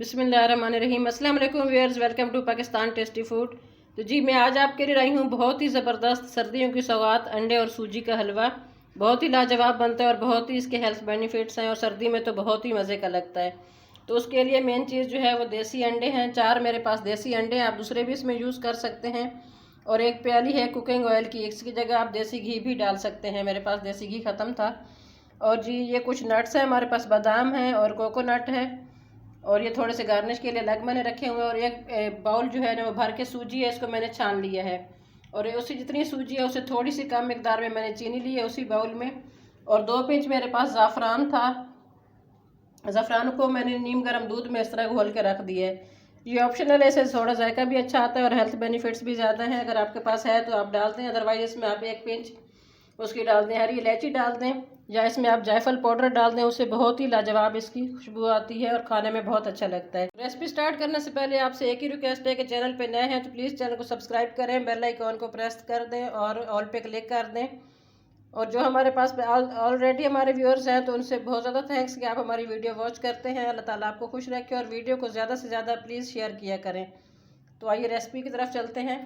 बिस्मिल्लाहिर्रहमानिर्रहीम। अस्सलाम वालेकुम viewers, welcome to Pakistan tasty food. तो जी मैं आज आपके लिए लाई हूँ बहुत ही ज़बरदस्त सर्दियों की सौगात अंडे और सूजी का हलवा। बहुत ही लाजवाब बनता है और बहुत ही इसके हेल्थ बेनिफिट्स हैं और सर्दी में तो बहुत ही मज़े का लगता है। तो उसके लिए मेन चीज़ जो है वो देसी अंडे हैं। 4 मेरे पास देसी अंडे हैं, आप दूसरे भी इसमें यूज़ कर सकते हैं। और एक प्याली है कुकिंग ऑयल की, इसकी जगह आप देसी घी भी डाल सकते हैं। मेरे पास देसी घी ख़त्म था। और जी ये कुछ नट्स हैं हमारे पास, बादाम है और कोकोनट है। और ये थोड़े से गार्निश के लिए अलग मैंने रखे हुए हैं। और एक बाउल जो है ना वो भर के सूजी है, इसको मैंने छान लिया है। और उसी जितनी सूजी है उससे थोड़ी सी कम मिकदार में मैंने चीनी ली है उसी बाउल में। और 2 पिंच मेरे पास ज़ाफ़रान था। ज़ाफ़रान को मैंने नीम गर्म दूध में इस तरह घोल के रख दिया है। ये ऑप्शनल है, इससे थोड़ा जायका भी अच्छा आता है और हेल्थ बेनिफिट्स भी ज़्यादा हैं। अगर आपके पास है तो आप डाल दें, अदरवाइज़ इसमें आप 1 पिंच उसकी डाल दें, हरी इलायची डाल दें, या इसमें आप जायफल पाउडर डाल दें। उससे बहुत ही लाजवाब इसकी खुशबू आती है और खाने में बहुत अच्छा लगता है। रेसिपी स्टार्ट करने से पहले आपसे एक ही रिक्वेस्ट है कि चैनल पे नए हैं तो प्लीज़ चैनल को सब्सक्राइब करें, बेल आइकॉन को प्रेस कर दें और ऑल पे क्लिक कर दें। और जो हमारे पास ऑलरेडी हमारे व्यूअर्स हैं तो उनसे बहुत ज़्यादा थैंक्स कि आप हमारी वीडियो वॉच करते हैं। अल्लाह ताला आपको खुश रखे और वीडियो को ज़्यादा से ज़्यादा प्लीज़ शेयर किया करें। तो आइए रेसिपी की तरफ चलते हैं।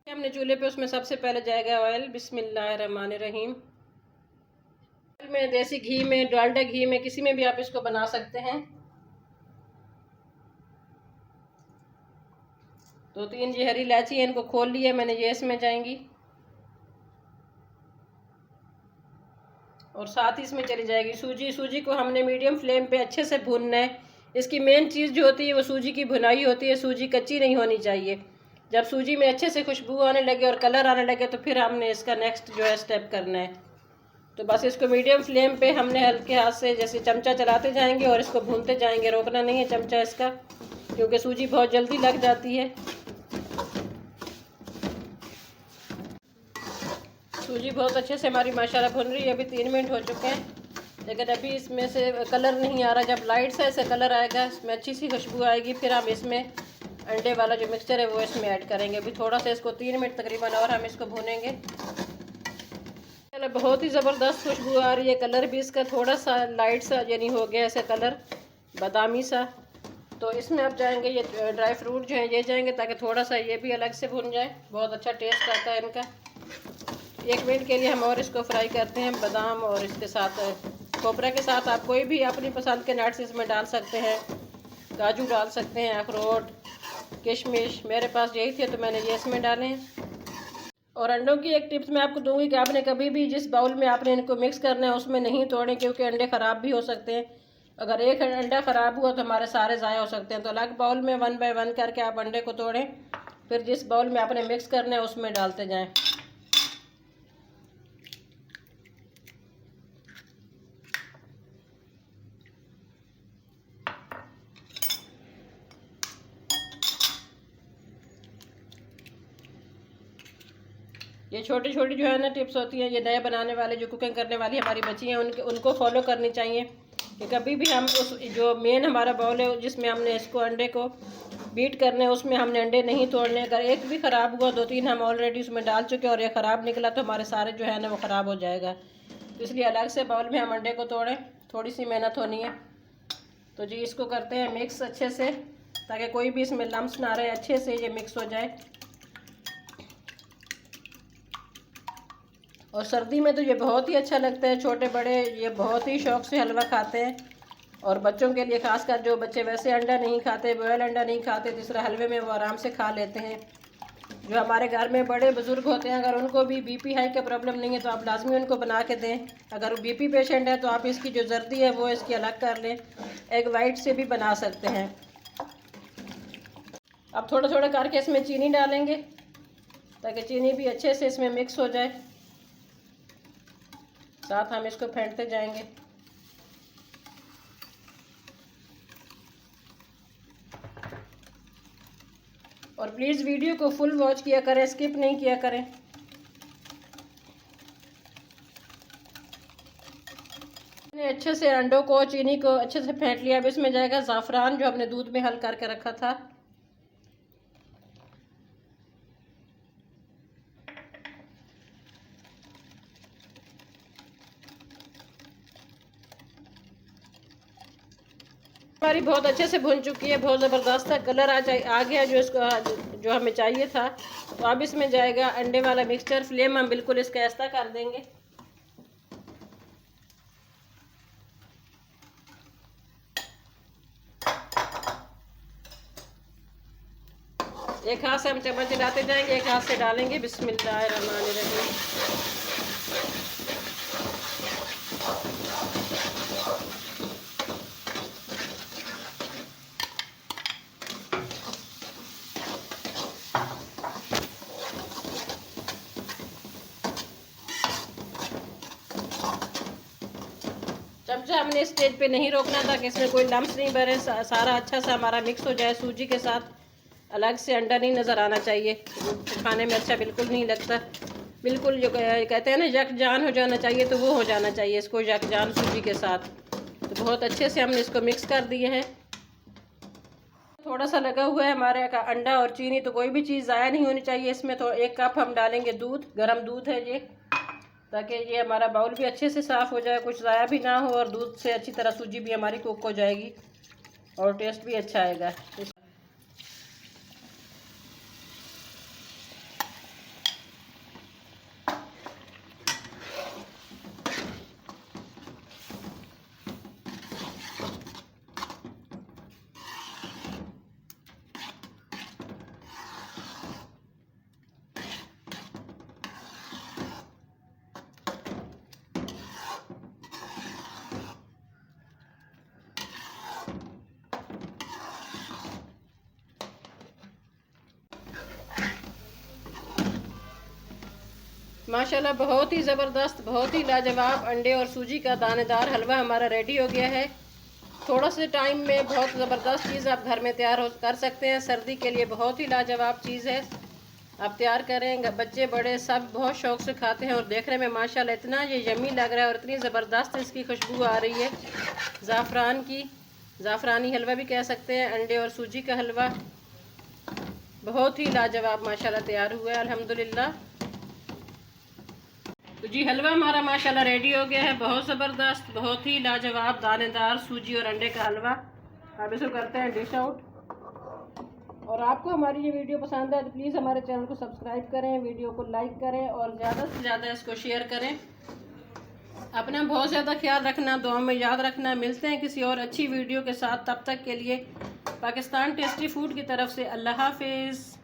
हमने चूल्हे पे उसमें सबसे पहले जाएगा ऑयल। बिस्मिल्लाहिर्रहमानिर्रहीम। में देसी घी में, डालडा घी में, किसी में भी आप इसको बना सकते हैं। तो 3 ये हरी इलायची है, इनको खोल लिया मैंने, ये इसमें जाएंगी। और साथ ही इसमें चली जाएगी सूजी। सूजी को हमने मीडियम फ्लेम पे अच्छे से भूनना है। इसकी मेन चीज़ जो होती है वो सूजी की भुनाई होती है। सूजी कच्ची नहीं होनी चाहिए। जब सूजी में अच्छे से खुशबू आने लगे और कलर आने लगे तो फिर हमने इसका नेक्स्ट जो है स्टेप करना है। तो बस इसको मीडियम फ्लेम पे हमने हल्के हाथ से जैसे चमचा चलाते जाएंगे और इसको भूनते जाएंगे। रोकना नहीं है चमचा इसका, क्योंकि सूजी बहुत जल्दी लग जाती है। सूजी बहुत अच्छे से हमारी माशाल्लाह भुन रही है। अभी 3 मिनट हो चुके हैं, लेकिन अभी इसमें से कलर नहीं आ रहा। जब लाइट सा ऐसे कलर आएगा, इसमें अच्छी सी खुशबू आएगी, फिर हम इसमें अंडे वाला जो मिक्सचर है वो इसमें ऐड करेंगे। अभी थोड़ा सा इसको 3 मिनट तकरीबन और हम इसको भूनेंगे। बहुत ही ज़बरदस्त खुशबू आ रही है। कलर भी इसका थोड़ा सा लाइट सा यानी हो गया ऐसे कलर बादामी सा। तो इसमें अब जाएंगे ये ड्राई फ्रूट जो है ये जाएंगे, ताकि थोड़ा सा ये भी अलग से भुन जाए। बहुत अच्छा टेस्ट आता है इनका। 1 मिनट के लिए हम और इसको फ्राई करते हैं। बादाम और इसके साथ कोपरा के साथ आप कोई भी अपनी पसंद के नट्स इसमें डाल सकते हैं। काजू डाल सकते हैं, अखरोट, किशमिश। मेरे पास यही थे तो मैंने ये इसमें डाले हैं। और अंडों की एक टिप्स मैं आपको दूंगी कि आपने कभी भी जिस बाउल में आपने इनको मिक्स करना है उसमें नहीं तोड़ें, क्योंकि अंडे ख़राब भी हो सकते हैं। अगर एक अंडा ख़राब हुआ तो हमारे सारे ज़ाया हो सकते हैं। तो अलग बाउल में 1 बाय 1 करके आप अंडे को तोड़ें, फिर जिस बाउल में आपने मिक्स करना है उसमें डालते जाएं। ये छोटी छोटी जो है ना टिप्स होती हैं, ये नए बनाने वाले जो कुकिंग करने वाली हमारी बच्ची हैं उनको फॉलो करनी चाहिए। कि कभी भी हम उस जो मेन हमारा बाउल है जिसमें हमने इसको अंडे को बीट करने, उसमें हमने अंडे नहीं तोड़ने। अगर एक भी ख़राब हुआ, 2-3 हम ऑलरेडी उसमें डाल चुके हैं और ये ख़राब निकला तो हमारे सारे जो है ना वो ख़राब हो जाएगा। तो इसलिए अलग से बाउल में हम अंडे को तोड़ें, थोड़ी सी मेहनत होनी है। तो जी इसको करते हैं मिक्स अच्छे से, ताकि कोई भी इसमें लम्स ना रहे, अच्छे से ये मिक्स हो जाए। और सर्दी में तो ये बहुत ही अच्छा लगता है। छोटे बड़े ये बहुत ही शौक़ से हलवा खाते हैं। और बच्चों के लिए खासकर जो बच्चे वैसे अंडा नहीं खाते, बॉयल अंडा नहीं खाते, तो इस तरह हलवे में वो आराम से खा लेते हैं। जो हमारे घर में बड़े बुज़ुर्ग होते हैं, अगर उनको भी बीपी हाई का प्रॉब्लम नहीं है तो आप लाजमी उनको बना के दें। अगर बीपी पेशेंट है तो आप इसकी जो जर्दी है वो इसकी अलग कर लें, एग वाइट से भी बना सकते हैं। अब थोड़ा थोड़ा करके इसमें चीनी डालेंगे, ताकि चीनी भी अच्छे से इसमें मिक्स हो जाए। साथ हम इसको फेंटते जाएंगे। और प्लीज़ वीडियो को फुल वॉच किया करें, स्किप नहीं किया करें। मैंने अच्छे से अंडों को, चीनी को अच्छे से फेंट लिया। अब इसमें जाएगा ज़ाफ़रान जो हमने दूध में हल करके रखा था। हमारी बहुत अच्छे से भुन चुकी है, बहुत ज़बरदस्त सा कलर आ गया जो इसको जो हमें चाहिए था। तो अब इसमें जाएगा अंडे वाला मिक्सचर। फ्लेम हम बिल्कुल इसका ऐसा कर देंगे। एक हाथ से हम चम्मच हिलाते जाएंगे, एक हाथ से डालेंगे। बिस्मिल्लाहिर्रहमानिर्रहीम। चमचा हमने इस स्टेज पे नहीं रोकना था कि इसमें कोई लम्स नहीं भरे। सारा अच्छा सा हमारा मिक्स हो जाए सूजी के साथ। अलग से अंडा नहीं नज़र आना चाहिए, खाने में अच्छा बिल्कुल नहीं लगता। बिल्कुल जो कहते हैं ना यकजान हो जाना चाहिए, तो वो हो जाना चाहिए इसको यकजान सूजी के साथ। तो बहुत अच्छे से हमने इसको मिक्स कर दिए हैं। थोड़ा सा लगा हुआ है हमारे का अंडा और चीनी, तो कोई भी चीज़ ज़ाया नहीं होनी चाहिए इसमें। तो 1 कप हम डालेंगे दूध, गर्म दूध है ये, ताकि ये हमारा बाउल भी अच्छे से साफ़ हो जाए, कुछ ज़ाया भी ना हो, और दूध से अच्छी तरह सूजी भी हमारी कुक हो जाएगी और टेस्ट भी अच्छा आएगा। माशाल्लाह बहुत ही ज़बरदस्त, बहुत ही लाजवाब अंडे और सूजी का दानेदार हलवा हमारा रेडी हो गया है। थोड़ा से टाइम में बहुत ज़बरदस्त चीज़ आप घर में तैयार कर सकते हैं। सर्दी के लिए बहुत ही लाजवाब चीज़ है, आप तैयार करें। बच्चे बड़े सब बहुत शौक़ से खाते हैं और देखने में माशाल्लाह इतना ये यमी लग रहा है और इतनी ज़बरदस्त इसकी खुशबू आ रही है। ज़ाफ़रान की, ज़ाफ़रानी हलवा भी कह सकते हैं, अंडे और सूजी का हलवा बहुत ही लाजवाब माशाल्लाह तैयार हुआ है अल्हम्दुलिल्लाह। तो जी हलवा हमारा माशाल्लाह रेडी हो गया है। बहुत ज़बरदस्त, बहुत ही लाजवाब दानेदार सूजी और अंडे का हलवा। अब इसको करते हैं डिश आउट। और आपको हमारी ये वीडियो पसंद है तो प्लीज़ हमारे चैनल को सब्सक्राइब करें, वीडियो को लाइक करें और ज़्यादा से ज़्यादा इसको शेयर करें। अपना बहुत ज़्यादा ख्याल रखना, दुआ में याद रखना। मिलते हैं किसी और अच्छी वीडियो के साथ, तब तक के लिए पाकिस्तान टेस्टी फूड की तरफ से अल्लाह हाफिज़।